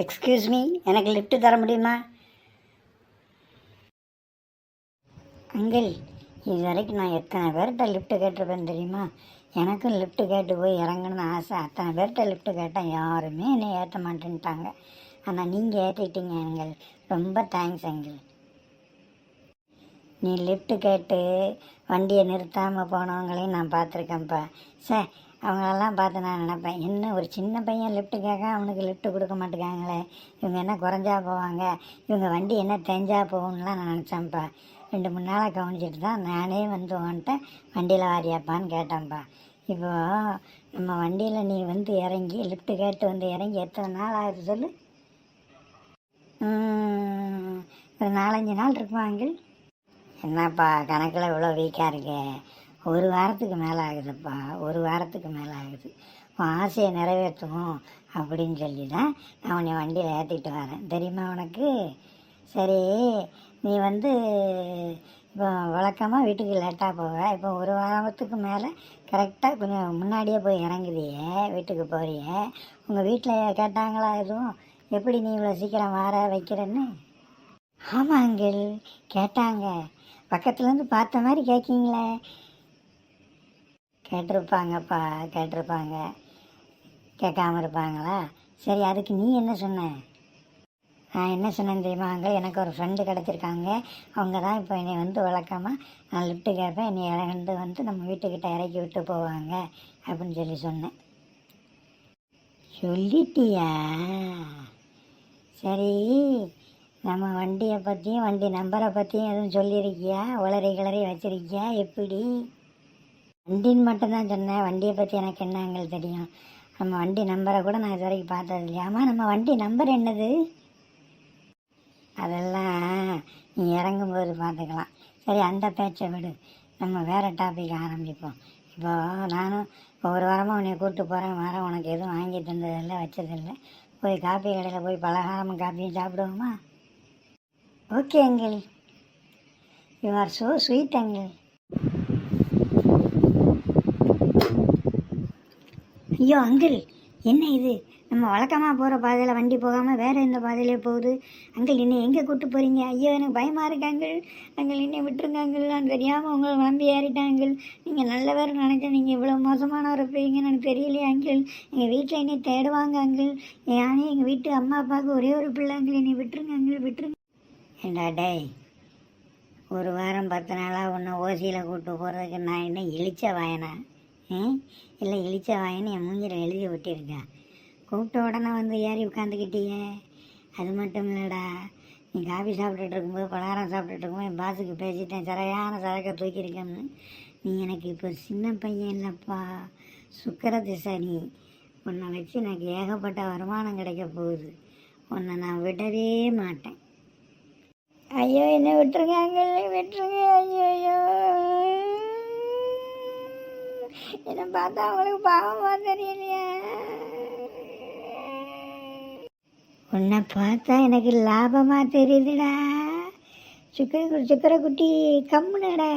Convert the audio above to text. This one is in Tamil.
எக்ஸ்கியூஸ் மீ, எனக்கு லிஃப்ட் தர முடியுமா? அங்கிள், இது வரைக்கும் நான் எத்தனை பேர்கிட்ட லிஃப்ட்டு கேட்டிருப்பேன் தெரியுமா? எனக்கும் லிஃப்ட்டு கேட்டு போய் இறங்கணும்னு ஆசை. அத்தனை பேர்கிட்ட லிஃப்ட்டு கேட்டேன், யாருமே என்னை ஏற்ற மாட்டேன்ட்டாங்க. ஆனால் நீங்கள் ஏற்றிட்டீங்க அங்கிள். ரொம்ப தேங்க்ஸ் அங்கிள். நீ லிஃப்ட்டு கேட்டு வண்டியை நிறுத்தாமல் போனவங்களையும் நான் பார்த்துருக்கேன்ப்பா. சார், அவங்களெல்லாம் பார்த்து நான் நினப்பேன், என்ன ஒரு சின்ன பையன் லிஃப்ட்டு கேட்க அவனுக்கு லிஃப்ட்டு கொடுக்க மாட்டேங்காங்களே, இவங்க என்ன குறைஞ்சா போவாங்க, இவங்க வண்டி என்ன தெரிஞ்சா போகணும்லாம் நான் நினச்சேன்ப்பா. 2-3 நாளாக கவனிச்சிட்டு தான் நானே வந்து உன்கிட்ட வண்டியில் வாரியாப்பான்னு கேட்டேன்ப்பா. இப்போது நம்ம வண்டியில் நீ வந்து இறங்கி லிஃப்ட்டு கேட்டு வந்து இறங்கி எத்தனை நாள் ஆகுது சொல்லு? ஒரு 4-5 நாள் இருக்குமா அங்கிள்? என்னப்பா கணக்கில் இவ்வளோ வீக்காக இருக்கே? 1 வாரத்துக்கு மேலே ஆகுதுப்பா, 1 வாரத்துக்கு மேலே ஆகுது. உன் ஆசையை நிறைவேற்றுவோம் அப்படின்னு சொல்லி தான் நான் உன்னை வண்டியில் ஏற்றிட்டு வரேன், தெரியுமா உனக்கு? சரி, நீ வந்து இப்போ வழக்கமாக வீட்டுக்கு லேட்டாக போவ, இப்போ 1 வாரத்துக்கு மேலே கரெக்டாக கொஞ்சம் முன்னாடியே போய் இறங்குதியே, வீட்டுக்கு போறியே. உங்கள் வீட்டில் கேட்டாங்களா எதுவும், எப்படி நீ இவ்வளோ சீக்கிரம் வர வைக்கிறேன்னு? ஆமாம் அங்கிள், கேட்டாங்க. பக்கத்துலேருந்து பார்த்த மாதிரி கேட்கீங்களே. கேட்டிருப்பாங்கப்பா, கேட்டிருப்பாங்க. கேட்காம இருப்பாங்களா? சரி, அதுக்கு நீ என்ன சொன்ன? நான் என்ன சொன்னேன் தெரியுமா அங்கிள்? எனக்கு ஒரு ஃப்ரெண்டு கிடச்சிருக்காங்க, அவங்க தான் இப்போ என்னை வந்து வழக்கமாக நான் லிஃப்ட்டு கேட்பேன், என்னை இறந்து வந்து நம்ம வீட்டுக்கிட்ட இறக்கி விட்டு போவாங்க அப்படின்னு சொல்லி சொன்னேன். சொல்லிட்டியா? சரி, நம்ம வண்டியை பற்றியும் வண்டி நம்பரை பற்றியும் எதுவும் சொல்லியிருக்கியா? உளறி கிளறி வச்சிருக்கியா எப்படி? வண்டின்னு மட்டும்தான் சொன்னேன், வண்டியை பற்றி எனக்கு என்னங்கள் தெரியும்? நம்ம வண்டி நம்பரை கூட நான் இது வரைக்கும் பார்த்தது இல்லையாமா. நம்ம வண்டி நம்பர் என்னது? அதெல்லாம் நீ இறங்கும்போது பார்த்துக்கலாம். சரி, அந்த பேச்சை விடு, நம்ம வேறு டாபிக் ஆரம்பிப்போம். இப்போது நானும் 1 வாரமாக உன்னை கூப்பிட்டு போகிறேன் வரேன், உனக்கு எதுவும் வாங்கி தந்ததில்லை, வச்சதில்லை. போய் காப்பி கடையில் போய் பலகாரமும் காப்பியும் சாப்பிடுவோமா? Okay uncle, you are so sweet uncle. ஐயோ அங்கிள், என்ன இது? நம்ம வழக்கமாக போகிற பாதையில் வண்டி போகாமல் வேறு எந்த பாதையிலே போகுது. அங்கிள், என்னை எங்கே கூப்பிட்டு போகிறீங்க? ஐயோ, எனக்கு பயமாக இருக்கு அங்கிள். அங்கிள், என்னை விட்டுருங்க அங்கிள், நான் தெரியாமல் உங்களை நம்பி ஏறிட்டேன் அங்கிள். நீங்கள் நல்லவர் நினச்சேன், நீங்கள் இவ்வளோ மோசமானவர் இருப்பீங்கன்னு எனக்கு தெரியலையே அங்கிள். எங்கள் வீட்டில் என்னை தேடுவாங்க அங்கிள். ஏன்னே எங்கள் வீட்டு அம்மா அப்பாவுக்கு ஒரே ஒரு பிள்ளை அங்கிள். என்னை விட்டுருங்க அங்கிள், விட்டுருங்க. ஏண்டா டேய், 1 வாரம் 10 நாளாக உன்னை ஓசியில் கூப்பிட்டு போகிறதுக்கு நான் என்ன இழிச்ச வாயனா? இல்லை, இழிச்ச வாயன்னு என் மூஞ்சில் எழுதி விட்டிருக்கேன். கூப்பிட்ட உடனே வந்து ஏறி உட்காந்துக்கிட்டியே. அது மட்டும் இல்லைடா, நீ காஃபி சாப்பிட்டுட்டு இருக்கும்போது பலகாரம் சாப்பிட்டுட்டு இருக்கும்போது என் பாஸுக்கு பேசிட்டேன், சரியான சரக்கை தூக்கியிருக்கேன்னு. நீ எனக்கு இப்போ சின்ன பையன் இல்லைப்பா, சுக்கர திசை. நீ உன்னை வச்சு எனக்கு ஏகப்பட்ட வருமானம் கிடைக்க போகுது. உன்னை நான் விடவே மாட்டேன். ஐயோ, என்னை விட்டுருங்க அங்கிள், விட்டுருங்க. ஐயோ, என்னை பார்த்தா அவங்களுக்கு பாவமாக தெரியலையா? உன்னை பார்த்தா எனக்கு லாபமாக தெரியுதுடா. சுக்கர குட்டி கம்முனடா.